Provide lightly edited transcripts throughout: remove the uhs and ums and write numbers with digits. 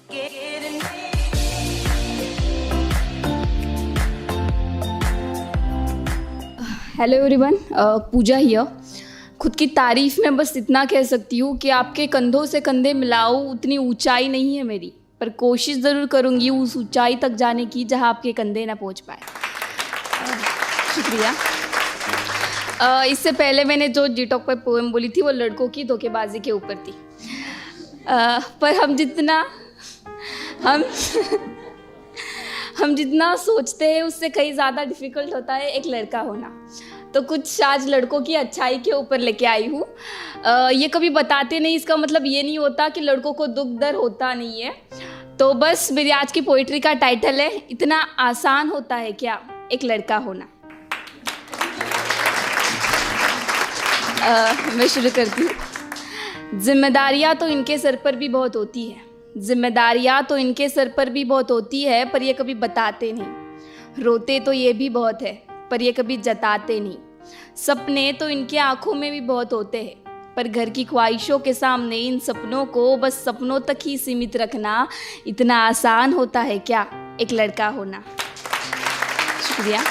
Hello everyone, Puja here. खुद की तारीफ़ में बस इतना कह सकती हूँ कि आपके कंधों से कंधे मिलाऊँ उतनी ऊंचाई नहीं है मेरी, पर कोशिश ज़रूर करूँगी उस ऊंचाई तक जाने की जहाँ आपके कंधे ना पहुँच पाए। शुक्रिया। इससे पहले मैंने जो जी टॉक पर पोएम बोली थी वो लड़कों की धोखेबाजी के ऊपर थी, पर हम जितना सोचते हैं उससे कहीं ज़्यादा डिफ़िकल्ट होता है एक लड़का होना। तो कुछ आज लड़कों की अच्छाई के ऊपर लेके आई हूँ। ये कभी बताते नहीं, इसका मतलब ये नहीं होता कि लड़कों को दुख दर्द होता नहीं है। तो बस मेरी आज की पोइट्री का टाइटल है, इतना आसान होता है क्या एक लड़का होना। मैं शुरू करती हूँ। जिम्मेदारियाँ तो इनके सर पर भी बहुत होती है, जिम्मेदारियाँ तो इनके सर पर भी बहुत होती है, पर ये कभी बताते नहीं। रोते तो ये भी बहुत है, पर ये कभी जताते नहीं। सपने तो इनके आंखों में भी बहुत होते हैं, पर घर की ख्वाहिशों के सामने इन सपनों को बस सपनों तक ही सीमित रखना इतना आसान होता है क्या एक लड़का होना। शुक्रिया।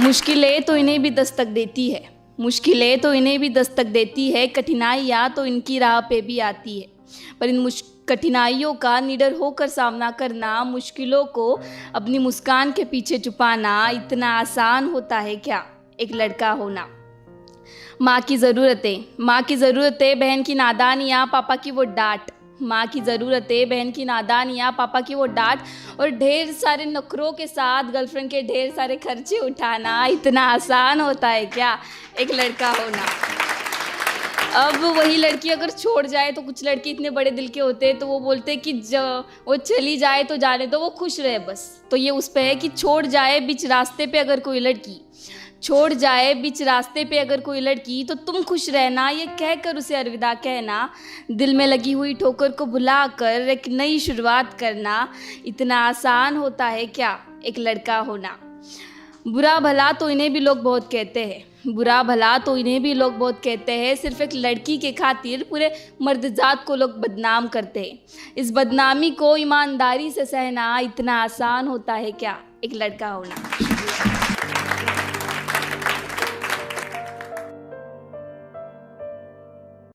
मुश्किलें तो इन्हें भी दस्तक देती है, मुश्किलें तो इन्हें भी दस्तक देती है, कठिनाइयाँ तो इनकी राह पे भी आती है, पर इन कठिनाइयों का निडर होकर सामना करना, मुश्किलों को अपनी मुस्कान के पीछे छुपाना इतना आसान होता है क्या एक लड़का होना। माँ की ज़रूरतें, बहन की नादानियाँ, पापा की वो डांट। माँ की ज़रूरतें, बहन की नादानियाँ, पापा की वो डांट, और ढेर सारे नखरों के साथ गर्लफ्रेंड के ढेर सारे खर्चे उठाना इतना आसान होता है क्या एक लड़का होना। अब वही लड़की अगर छोड़ जाए तो कुछ लड़के इतने बड़े दिल के होते हैं तो वो बोलते हैं कि वो चली जाए तो जाने दो, वो खुश रहे बस। तो ये उस पे है कि छोड़ जाए बीच रास्ते पे अगर कोई लड़की, छोड़ जाए बीच रास्ते पे अगर कोई लड़की, तो तुम खुश रहना, ये कहकर उसे अलविदा कहना। दिल में लगी हुई ठोकर को भुलाकर एक नई शुरुआत करना इतना आसान होता है क्या एक लड़का होना। बुरा भला तो इन्हें भी लोग बहुत कहते हैं, बुरा भला तो इन्हें भी लोग बहुत कहते हैं, सिर्फ एक लड़की के खातिर पूरे मर्दजात को लोग बदनाम करते हैं। इस बदनामी को ईमानदारी से सहना इतना आसान होता है क्या एक लड़का होना।